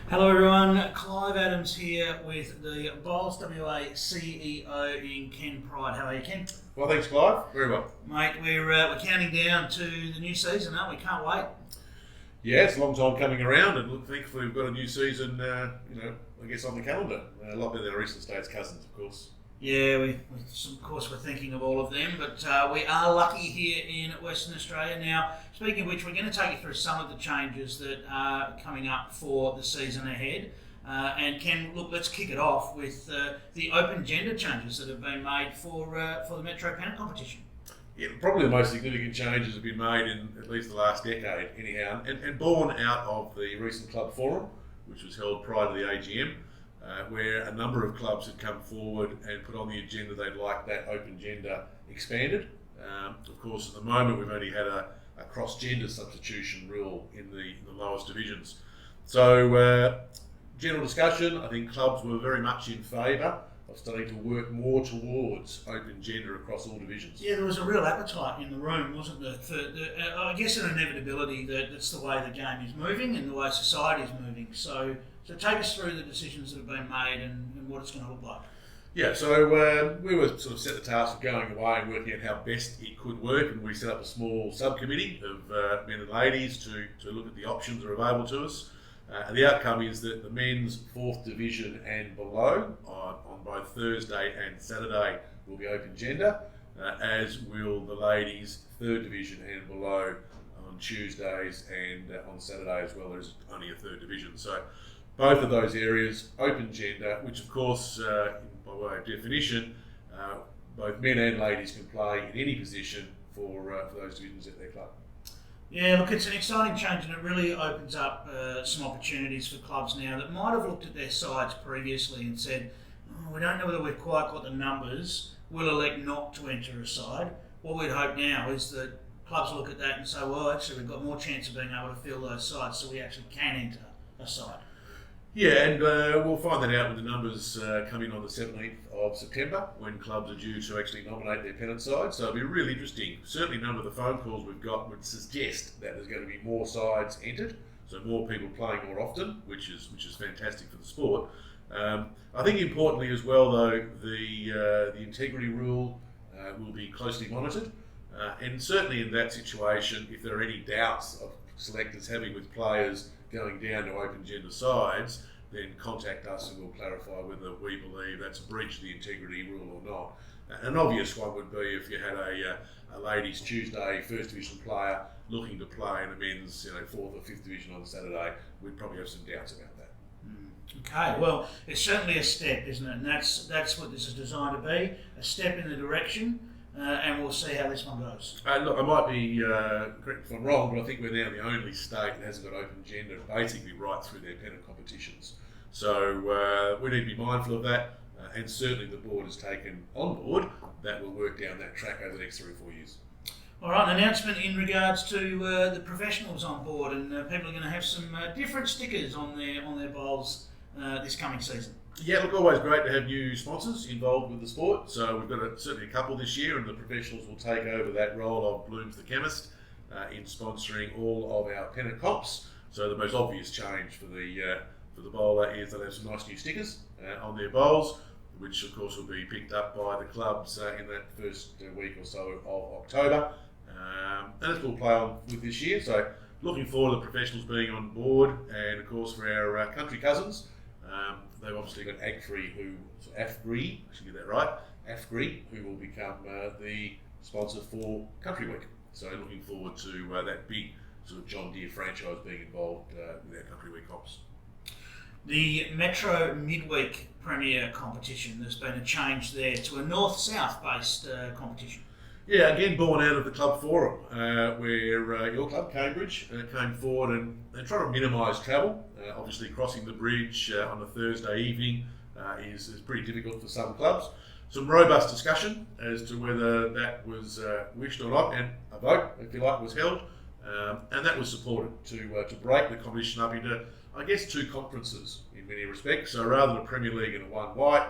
Hello everyone, Clive Adams here with the Bowls WA CEO in Ken Pride. How are you, Ken? Well, thanks, Clive. Very well. Mate, we're counting down to the new season, aren't we? Can't wait. Yeah, it's a long time coming around, and look, thankfully we've got a new season, I guess on the calendar. A lot better than our Eastern States cousins, of course. Yeah, of course we're thinking of all of them, but we are lucky here in Western Australia. Now, speaking of which, we're going to take you through some of the changes that are coming up for the season ahead. And Ken, look, let's kick it off with the open gender changes that have been made for the Metro Pennant Competition. Yeah, probably the most significant changes have been made in at least the last decade, anyhow, and born out of the recent club forum, which was held prior to the AGM. Where a number of clubs had come forward and put on the agenda they'd like that open gender expanded. Of course, at the moment we've only had a cross-gender substitution rule in the lowest divisions. So, general discussion, I think clubs were very much in favour of starting to work more towards open gender across all divisions. Yeah, there was a real appetite in the room, wasn't there? I guess an inevitability that's the way the game is moving and the way society is moving. So take us through the decisions that have been made and what it's going to look like. Yeah, so we were sort of set the task of going away and working out how best it could work, and we set up a small subcommittee of men and ladies to look at the options that are available to us. And the outcome is that the men's 4th division and below on both Thursday and Saturday will be open gender, as will the ladies' 3rd division and below on Tuesdays and on Saturday as well. There's only a 3rd division. So both of those areas, open gender, which of course, by way of definition, both men and ladies can play in any position for those divisions at their club. Yeah, look, it's an exciting change and it really opens up some opportunities for clubs now that might have looked at their sides previously and said, we don't know whether we've quite got the numbers, we'll elect not to enter a side. What we'd hope now is that clubs look at that and say, well, actually we've got more chance of being able to fill those sides so we actually can enter a side. Yeah, and we'll find that out when the numbers come in on the 17th of September, when clubs are due to actually nominate their pennant side. So it'll be really interesting. Certainly none of the phone calls we've got would suggest that there's going to be more sides entered, so more people playing more often, which is fantastic for the sport. I think importantly as well, though, the integrity rule will be closely monitored, and certainly in that situation, if there are any doubts of selectors having with players going down to open gender sides, then contact us and we'll clarify whether we believe that's a breach of the integrity rule or not. An obvious one would be if you had a ladies' Tuesday 1st division player looking to play in a men's 4th or 5th division on Saturday, we'd probably have some doubts about that. Okay, well, it's certainly a step, isn't it? And that's what this is designed to be, a step in the direction. And we'll see how this one goes. Look, I might be correct if I'm wrong, but I think we're now the only state that hasn't got open gender basically right through their pennant competitions. So we need to be mindful of that, and certainly the board has taken on board that we'll work down that track over the next 3 or 4 years. All right, an announcement in regards to the professionals on board, and people are going to have some different stickers on their bowls this coming season. Yeah, look, always great to have new sponsors involved with the sport. So we've got certainly a couple this year, and the professionals will take over that role of Bloom's the Chemist in sponsoring all of our pennant comps. So the most obvious change for the bowler is they'll have some nice new stickers on their bowls, which of course will be picked up by the clubs in that first week or so of October. And this will play on with this year. So looking forward to the professionals being on board, and of course for our country cousins. They've obviously got AFGRI, I should get that right, AFGRI, who will become the sponsor for Country Week. So looking forward to that big sort of John Deere franchise being involved with our Country Week comps. The Metro Midweek Premier Competition, there's been a change there to a north-south based competition. Yeah, again born out of the club forum, where your club, Cambridge, came forward and tried to minimise travel. Obviously crossing the bridge on a Thursday evening is pretty difficult for some clubs. Some robust discussion as to whether that was wished or not, and a vote, if you like, was held. And that was supported to break the competition up into, I guess, 2 conferences in many respects. So rather than a Premier League and a one white,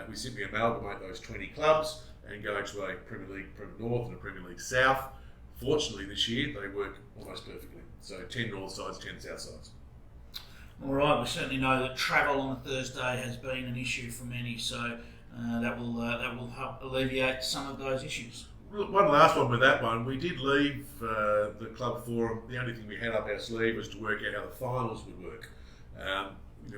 we simply amalgamate those 20 clubs and go to a Premier League Premier North and a Premier League South. Fortunately this year they work almost perfectly. So 10 north sides, 10 south sides. All right, we certainly know that travel on a Thursday has been an issue for many, so that will help alleviate some of those issues. One last one with that one. We did leave the club forum. The only thing we had up our sleeve was to work out how the finals would work.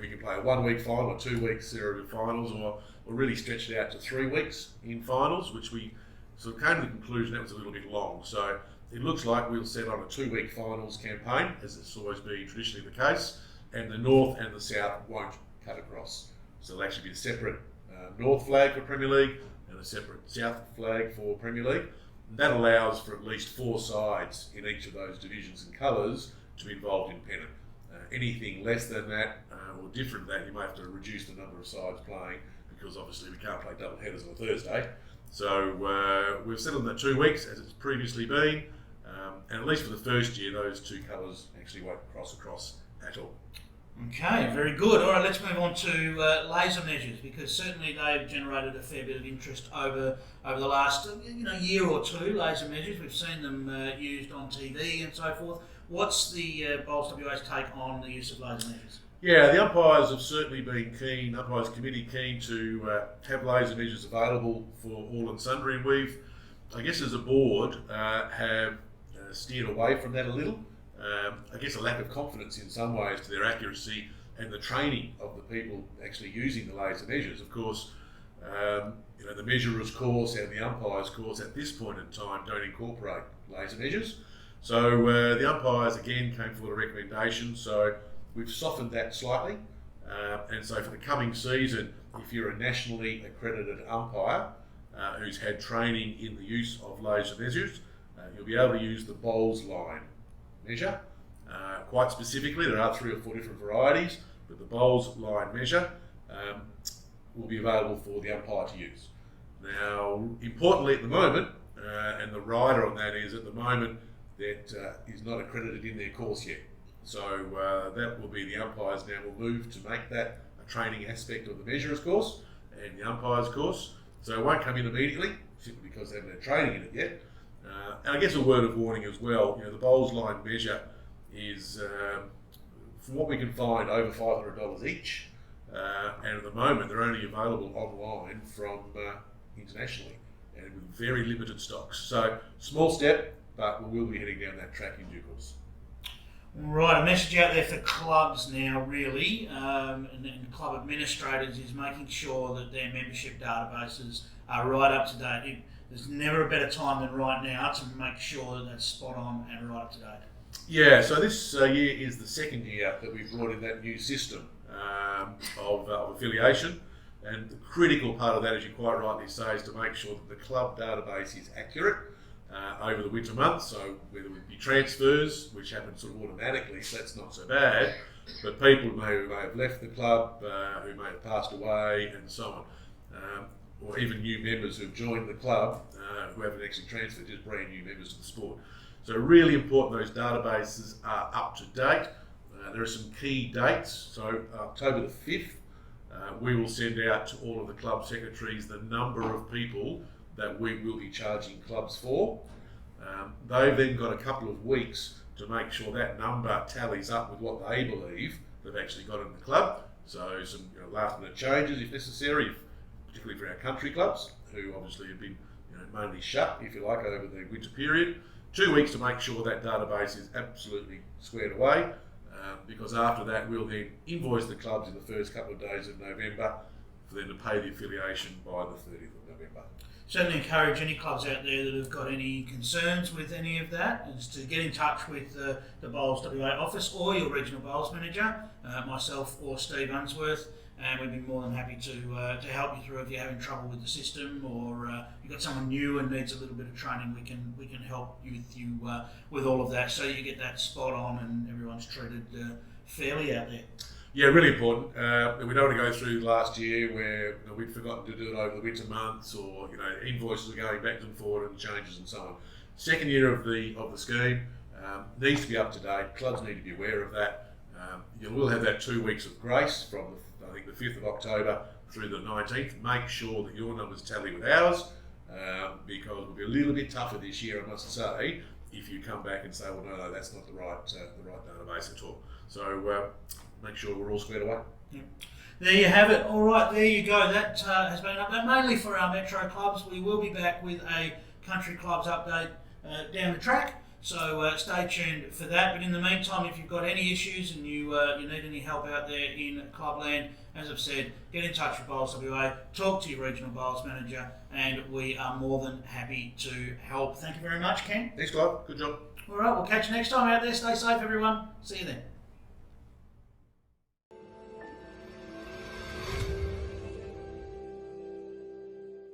We can play a 1 week final, or 2 week series of finals, or really stretch it out to 3 weeks in finals, which we sort of came to the conclusion that was a little bit long. So it looks like we'll set on a 2 week finals campaign, as it's always been traditionally the case, and the North and the South won't cut across. So there'll actually be a separate North flag for Premier League and a separate South flag for Premier League. And that allows for at least 4 sides in each of those divisions and colours to be involved in pennant. Anything less than that or different than that, you may have to reduce the number of sides playing, because obviously we can't play double headers on a Thursday. So we've settled on that 2 weeks as it's previously been, and at least for the first year, those 2 colours actually won't cross across at all. Okay, very good. All right, let's move on to laser measures, because certainly they've generated a fair bit of interest over the last year or two. Laser measures, we've seen them used on TV and so forth. What's the Bowls WA's take on the use of laser measures? Yeah, the umpires have certainly been keen, umpires committee keen to have laser measures available for all and sundry, and we've, I guess as a board, have steered away from that a little. I guess a lack of confidence in some ways to their accuracy and the training of the people actually using the laser measures. Of course, the measurer's course and the umpire's course at this point in time don't incorporate laser measures. So the umpires again came forward a recommendation, so we've softened that slightly. And so for the coming season, if you're a nationally accredited umpire who's had training in the use of laser measures, you'll be able to use the BowlsLine measure. Quite specifically, there are 3 or 4 different varieties, but the BowlsLine measure will be available for the umpire to use. Now, importantly at the moment, and the rider on that is at the moment that is not accredited in their course yet. So that will be the umpires now will move to make that a training aspect of the measurer's course and the umpire's course. So it won't come in immediately, simply because they haven't had training in it yet. And I guess a word of warning as well, the BowlsLine measure is, from what we can find, over $500 each. And at the moment, they're only available online from internationally and with very limited stocks. So, small step, but we will be heading down that track in due course. Right, a message out there for clubs now, really, and club administrators is making sure that their membership databases are right up to date. There's never a better time than right now to make sure that that's spot on and right up to date. Yeah, so this year is the second year that we've brought in that new system of affiliation, and the critical part of that, as you quite rightly say, is to make sure that the club database is accurate over the winter months. So whether it be transfers, which happen sort of automatically, so that's not so bad, but people who may have left the club, who may have passed away, and so on. Or even new members who've joined the club who haven't actually transferred, just brand new members to the sport. So really important those databases are up to date. There are some key dates. So October the 5th, we will send out to all of the club secretaries the number of people that we will be charging clubs for. They've then got a couple of weeks to make sure that number tallies up with what they believe they've actually got in the club. So some last minute changes if necessary, particularly for our country clubs, who obviously have been mainly shut, if you like, over the winter period. 2 weeks to make sure that database is absolutely squared away, because after that we'll then invoice the clubs in the first couple of days of November for them to pay the affiliation by the 30th of November. Certainly encourage any clubs out there that have got any concerns with any of that is to get in touch with the Bowls WA office or your regional bowls manager, myself or Steve Unsworth, and we'd be more than happy to help you through if you're having trouble with the system, or you've got someone new and needs a little bit of training. We can help you with all of that, so you get that spot on and everyone's treated fairly out there. Yeah, really important. We don't want to go through last year where we'd forgotten to do it over the winter months, or invoices are going back and forward and changes and so on. Second year of the scheme needs to be up to date. Clubs need to be aware of that. You will have that 2 weeks of grace from the 5th of October through the 19th. Make sure that your numbers tally with ours, because it'll be a little bit tougher this year, I must say, if you come back and say, well, no, that's not the right database at all. So make sure we're all squared away. Yeah. There you have it. All right, there you go. That has been an update mainly for our Metro clubs. We will be back with a country clubs update down the track. So stay tuned for that. But in the meantime, if you've got any issues and you need any help out there in clubland, as I've said, get in touch with Bowls WA, talk to your regional Bowls manager, and we are more than happy to help. Thank you very much, Ken. Thanks, Clive. Good job. All right, we'll catch you next time out there. Stay safe, everyone. See you then.